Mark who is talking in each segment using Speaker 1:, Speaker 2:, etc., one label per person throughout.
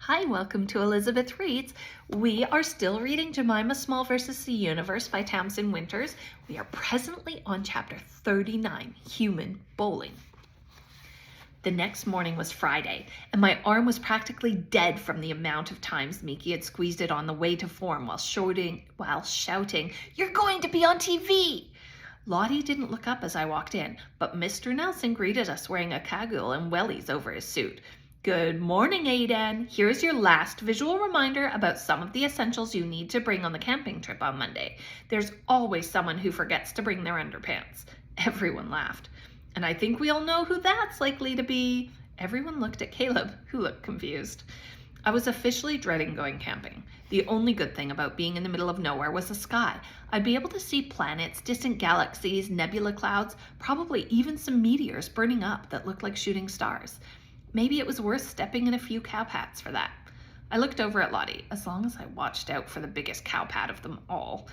Speaker 1: Hi, welcome to Elizabeth Reads. We are still reading Jemima Small versus the Universe by Tamsin Winters. We are presently on chapter 39, Human Bowling. The next morning was Friday, and my arm was practically dead from the amount of times Miki had squeezed it on the way to form while shouting, "You're going to be on TV!" Lottie didn't look up as I walked in, but Mr. Nelson greeted us wearing a cagoule and wellies over his suit. "Good morning, Aiden. Here's your last visual reminder about some of the essentials you need to bring on the camping trip on Monday. There's always someone who forgets to bring their underpants." Everyone laughed. "And I think we all know who that's likely to be." Everyone looked at Caleb, who looked confused. I was officially dreading going camping. The only good thing about being in the middle of nowhere was the sky. I'd be able to see planets, distant galaxies, nebula clouds, probably even some meteors burning up that looked like shooting stars. Maybe it was worth stepping in a few cowpats for that. I looked over at Lottie, as long as I watched out for the biggest cowpat of them all.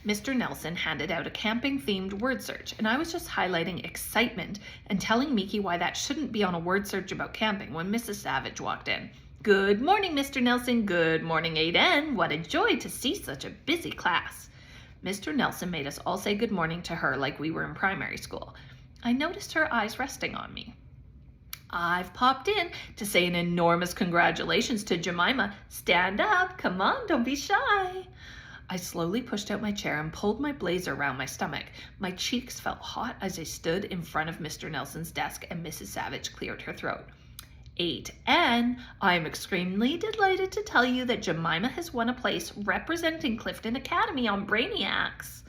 Speaker 1: Mr. Nelson handed out a camping-themed word search, and I was just highlighting excitement and telling Miki why that shouldn't be on a word search about camping when Mrs. Savage walked in. "Good morning, Mr. Nelson. Good morning, Aiden. What a joy to see such a busy class." Mr. Nelson made us all say good morning to her like we were in primary school. I noticed her eyes resting on me. "I've popped in to say an enormous congratulations to Jemima. Stand up. Come on, don't be shy." I slowly pushed out my chair and pulled my blazer around my stomach. My cheeks felt hot as I stood in front of Mr. Nelson's desk and Mrs. Savage cleared her throat. "8N, I am extremely delighted to tell you that Jemima has won a place representing Clifton Academy on Brainiacs."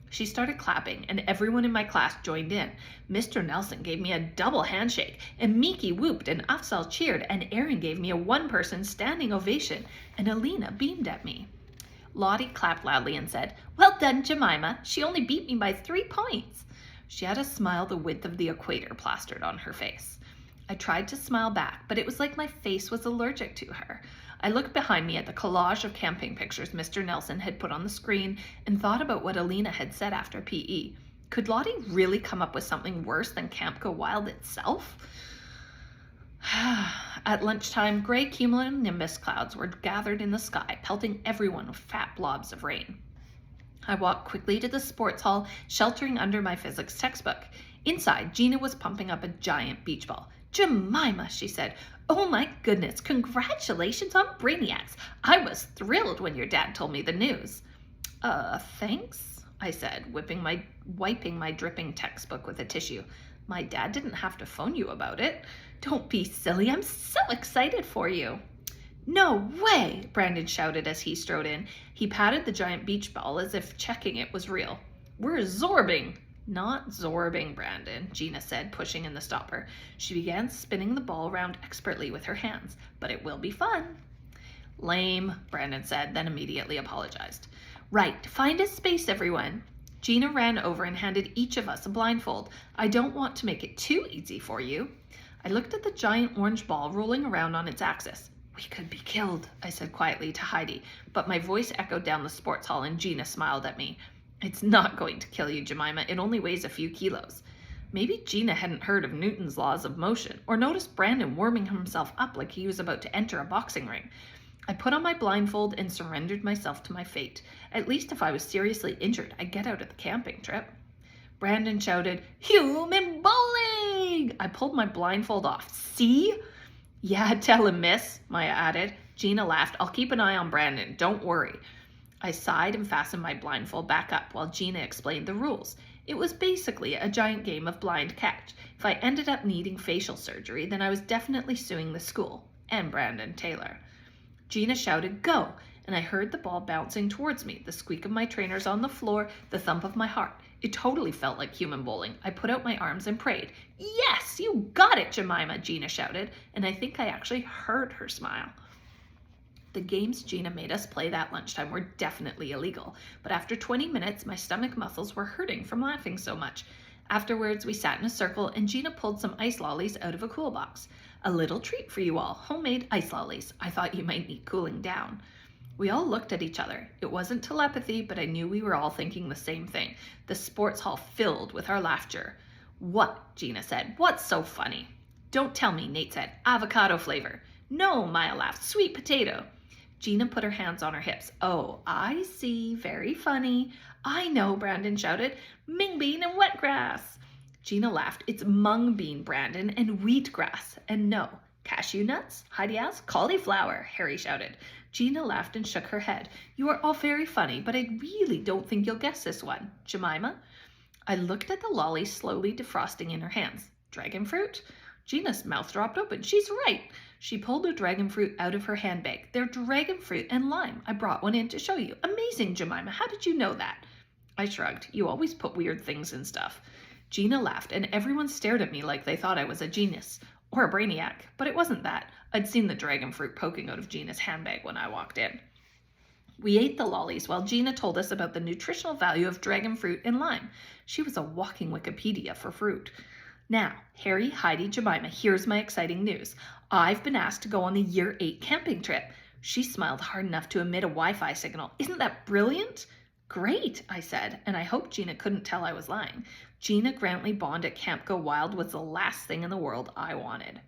Speaker 1: She started clapping, and everyone in my class joined in. Mr. Nelson gave me a double handshake, and Miki whooped, and Afzal cheered, and Erin gave me a one-person standing ovation, and Alina beamed at me. Lottie clapped loudly and said, "Well done, Jemima. She only beat me by 3 points." She had a smile the width of the equator plastered on her face. I tried to smile back, but it was like my face was allergic to her. I looked behind me at the collage of camping pictures Mr. Nelson had put on the screen and thought about what Alina had said after PE. Could Lottie really come up with something worse than Camp Go Wild itself? At lunchtime, gray cumulonimbus clouds were gathered in the sky, pelting everyone with fat blobs of rain. I walked quickly to the sports hall, sheltering under my physics textbook. Inside, Gina was pumping up a giant beach ball. "Jemima," she said, "oh my goodness, congratulations on Brainiacs. I was thrilled when your dad told me the news." Thanks," I said, wiping my dripping textbook with a tissue. "My dad didn't have to phone you about it." "Don't be silly, I'm so excited for you." "No way," Brandon shouted as he strode in. He patted the giant beach ball as if checking it was real. "We're zorbing." "Not zorbing, Brandon," Gina said, pushing in the stopper. She began spinning the ball around expertly with her hands. "But it will be fun." "Lame," Brandon said, then immediately apologized. "Right, find a space, everyone." Gina ran over and handed each of us a blindfold. "I don't want to make it too easy for you." I looked at the giant orange ball rolling around on its axis. "We could be killed," I said quietly to Heidi, but my voice echoed down the sports hall and Gina smiled at me. "It's not going to kill you, Jemima. It only weighs a few kilos." Maybe Gina hadn't heard of Newton's laws of motion or noticed Brandon warming himself up like he was about to enter a boxing ring. I put on my blindfold and surrendered myself to my fate. At least if I was seriously injured, I'd get out of the camping trip. Brandon shouted, "Human bowling!" I pulled my blindfold off. "See?" "Yeah, tell him, miss," Maya added. Gina laughed. "I'll keep an eye on Brandon. Don't worry." I sighed and fastened my blindfold back up while Gina explained the rules. It was basically a giant game of blind catch. If I ended up needing facial surgery, then I was definitely suing the school and Brandon Taylor. Gina shouted, "Go!" and I heard the ball bouncing towards me, the squeak of my trainers on the floor, the thump of my heart. It totally felt like human bowling. I put out my arms and prayed. "Yes, you got it, Jemima," Gina shouted, and I think I actually heard her smile. The games Gina made us play that lunchtime were definitely illegal, but after 20 minutes, my stomach muscles were hurting from laughing so much. Afterwards, we sat in a circle and Gina pulled some ice lollies out of a cool box. "A little treat for you all, homemade ice lollies. I thought you might need cooling down." We all looked at each other. It wasn't telepathy, but I knew we were all thinking the same thing. The sports hall filled with our laughter. "What?" Gina said. "What's so funny?" "Don't tell me," Nate said. "Avocado flavor." No, Maya laughed. Sweet potato. Gina put her hands on her hips. Oh, I see. Very funny. I know, Brandon shouted. Ming bean and wetgrass. Gina laughed. It's mung bean, Brandon, and wheatgrass. And no. Cashew nuts? Heidi asked. Cauliflower, Harry shouted. Gina laughed and shook her head. You are all very funny, but I really don't think you'll guess this one. Jemima? I looked at the lolly slowly defrosting in her hands. Dragon fruit? Gina's mouth dropped open. She's right. She pulled a dragon fruit out of her handbag. They're dragon fruit and lime. I brought one in to show you. Amazing, Jemima. How did you know that? I shrugged. You always put weird things in stuff. Gina laughed, and everyone stared at me like they thought I was a genius. Or a brainiac, but it wasn't that. I'd seen the dragon fruit poking out of Gina's handbag when I walked in. We ate the lollies while Gina told us about the nutritional value of dragon fruit and lime. She was a walking Wikipedia for fruit. Now, Harry, Heidi, Jemima, here's my exciting news. I've been asked to go on the Year 8 camping trip. She smiled hard enough to emit a Wi-Fi signal. Isn't that brilliant? Great, I said, and I hoped Gina couldn't tell I was lying. Gina Grantley Bond at Camp Go Wild was the last thing in the world I wanted.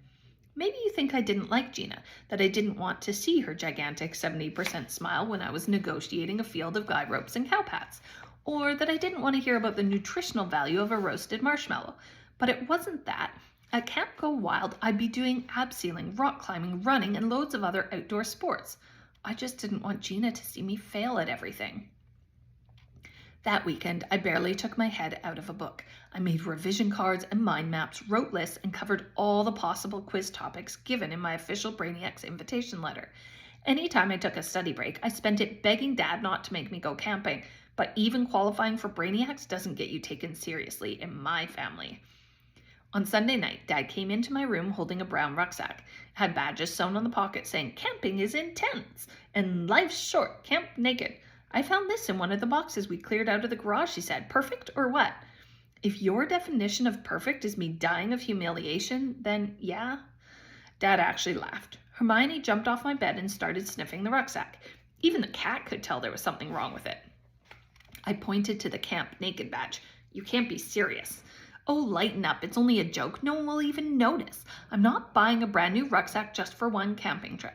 Speaker 1: Maybe you think I didn't like Gina, that I didn't want to see her gigantic 70% smile when I was negotiating a field of guy ropes and cowpats, or that I didn't want to hear about the nutritional value of a roasted marshmallow. But it wasn't that. At Camp Go Wild, I'd be doing abseiling, rock climbing, running, and loads of other outdoor sports. I just didn't want Gina to see me fail at everything. That weekend, I barely took my head out of a book. I made revision cards and mind maps, wrote lists, and covered all the possible quiz topics given in my official Brainiacs invitation letter. Anytime I took a study break, I spent it begging Dad not to make me go camping, but even qualifying for Brainiacs doesn't get you taken seriously in my family. On Sunday night, Dad came into my room holding a brown rucksack. It had badges sewn on the pocket saying, "Camping is intense," and "Life's short, camp naked." I found this in one of the boxes we cleared out of the garage, he said. Perfect or what? If your definition of perfect is me dying of humiliation, then yeah. Dad actually laughed. Hermione jumped off my bed and started sniffing the rucksack. Even the cat could tell there was something wrong with it. I pointed to the camp naked badge. You can't be serious. Oh, lighten up. It's only a joke. No one will even notice. I'm not buying a brand new rucksack just for one camping trip.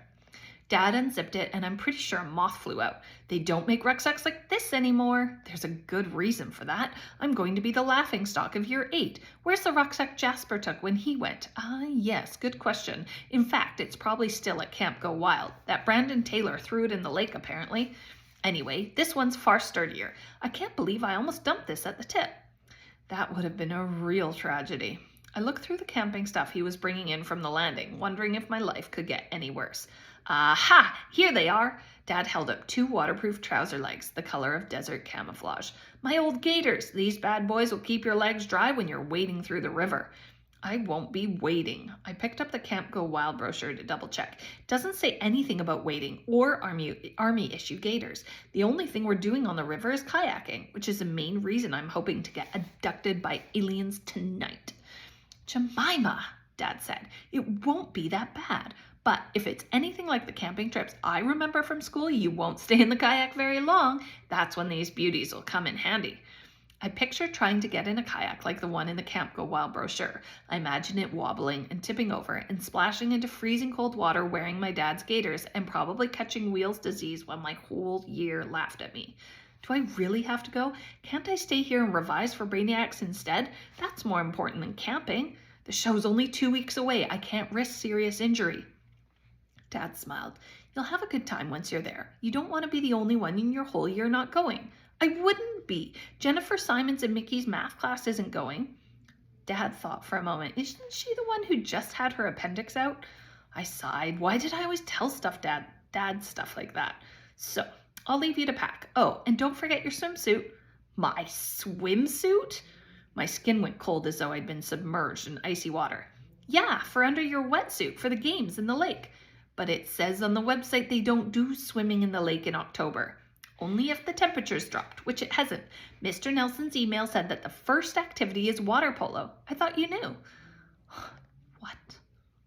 Speaker 1: Dad unzipped it, and I'm pretty sure a moth flew out. They don't make rucksacks like this anymore. There's a good reason for that. I'm going to be the laughingstock of Year 8. Where's the rucksack Jasper took when he went? Yes, good question. In fact, it's probably still at Camp Go Wild. That Brandon Taylor threw it in the lake, apparently. Anyway, this one's far sturdier. I can't believe I almost dumped this at the tip. That would have been a real tragedy. I looked through the camping stuff he was bringing in from the landing, wondering if my life could get any worse. Aha! Here they are! Dad held up 2 waterproof trouser legs, the color of desert camouflage. My old gaiters! These bad boys will keep your legs dry when you're wading through the river. I won't be wading. I picked up the Camp Go Wild brochure to double check. It doesn't say anything about wading or army issue gaiters. The only thing we're doing on the river is kayaking, which is the main reason I'm hoping to get abducted by aliens tonight. Jemima, Dad said, it won't be that bad. But if it's anything like the camping trips I remember from school, you won't stay in the kayak very long. That's when these beauties will come in handy. I picture trying to get in a kayak like the one in the Camp Go Wild brochure. I imagine it wobbling and tipping over and splashing into freezing cold water wearing my dad's gaiters and probably catching Wheals disease while my whole year laughed at me. Do I really have to go? Can't I stay here and revise for Brainiacs instead? That's more important than camping. The show's only 2 weeks away. I can't risk serious injury. Dad smiled. You'll have a good time once you're there. You don't want to be the only one in your whole year not going. I wouldn't be. Jennifer Simons in Mickey's math class isn't going. Dad thought for a moment. Isn't she the one who just had her appendix out? I sighed. Why did I always tell Dad stuff like that? So, I'll leave you to pack. Oh, and don't forget your swimsuit. My swimsuit? My skin went cold as though I'd been submerged in icy water. Yeah, for under your wetsuit for the games in the lake. But it says on the website they don't do swimming in the lake in October. Only if the temperature's dropped, which it hasn't. Mr. Nelson's email said that the first activity is water polo. I thought you knew. What?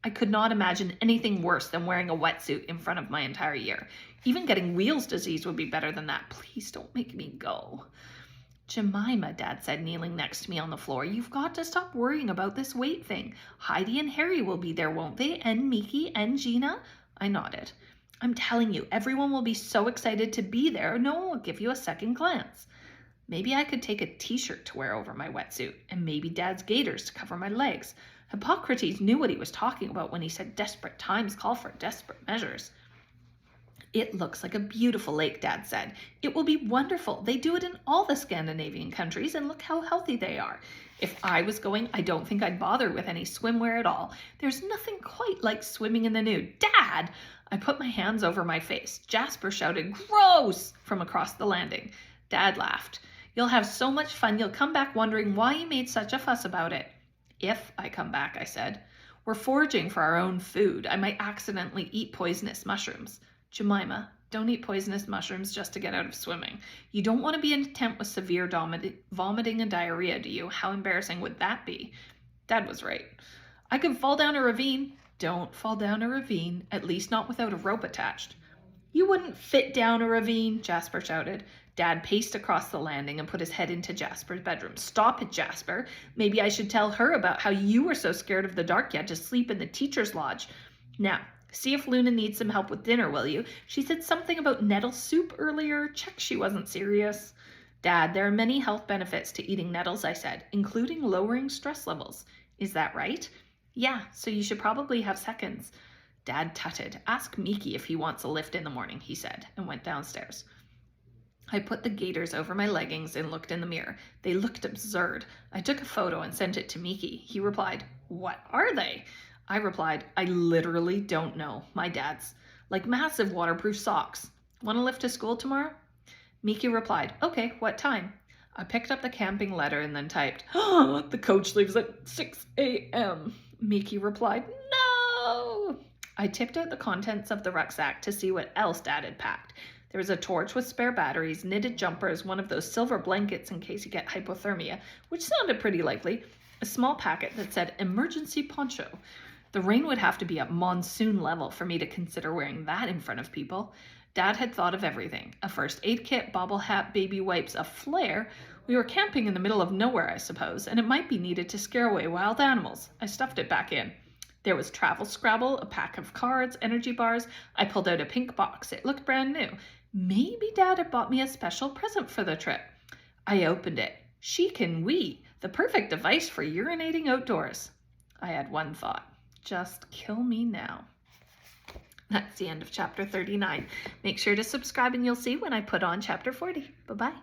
Speaker 1: I could not imagine anything worse than wearing a wetsuit in front of my entire year. Even getting Wheals disease would be better than that. Please don't make me go. Jemima, Dad said, kneeling next to me on the floor, you've got to stop worrying about this weight thing. Heidi and Harry will be there, won't they? And Miki and Gina? I nodded. I'm telling you, everyone will be so excited to be there, no one will give you a second glance. Maybe I could take a t-shirt to wear over my wetsuit, and maybe Dad's gaiters to cover my legs. Hippocrates knew what he was talking about when he said desperate times call for desperate measures. It looks like a beautiful lake, Dad said. It will be wonderful. They do it in all the Scandinavian countries, and look how healthy they are. If I was going, I don't think I'd bother with any swimwear at all. There's nothing quite like swimming in the nude. Dad! I put my hands over my face. Jasper shouted, gross! From across the landing. Dad laughed. You'll have so much fun, you'll come back wondering why you made such a fuss about it. If I come back, I said. We're foraging for our own food. I might accidentally eat poisonous mushrooms. Jemima, don't eat poisonous mushrooms just to get out of swimming. You don't want to be in a tent with severe vomiting and diarrhea, do you? How embarrassing would that be? Dad was right. I could fall down a ravine. Don't fall down a ravine, at least not without a rope attached. You wouldn't fit down a ravine, Jasper shouted. Dad paced across the landing and put his head into Jasper's bedroom. Stop it, Jasper. Maybe I should tell her about how you were so scared of the dark you had to sleep in the teacher's lodge. Now, see if Luna needs some help with dinner, will you? She said something about nettle soup earlier. Check she wasn't serious. Dad, there are many health benefits to eating nettles, I said, including lowering stress levels. Is that right? Yeah, so you should probably have seconds. Dad tutted. Ask Miki if he wants a lift in the morning, he said, and went downstairs. I put the gaiters over my leggings and looked in the mirror. They looked absurd. I took a photo and sent it to Miki. He replied, what are they? I replied, I literally don't know. My dad's. Like massive waterproof socks. Want to lift to school tomorrow? Miki replied, okay, what time? I picked up the camping letter and then typed, oh, the coach leaves at 6 a.m. Miki replied, no! I tipped out the contents of the rucksack to see what else Dad had packed. There was a torch with spare batteries, knitted jumpers, one of those silver blankets in case you get hypothermia, which sounded pretty likely, a small packet that said emergency poncho. The rain would have to be at monsoon level for me to consider wearing that in front of people. Dad had thought of everything. A first aid kit, bobble hat, baby wipes, a flare. We were camping in the middle of nowhere, I suppose, and it might be needed to scare away wild animals. I stuffed it back in. There was travel Scrabble, a pack of cards, energy bars. I pulled out a pink box. It looked brand new. Maybe Dad had bought me a special present for the trip. I opened it. Chic and wee, the perfect device for urinating outdoors. I had one thought. Just kill me now. That's the end of chapter 39. Make sure to subscribe and you'll see when I put on chapter 40. Bye-bye.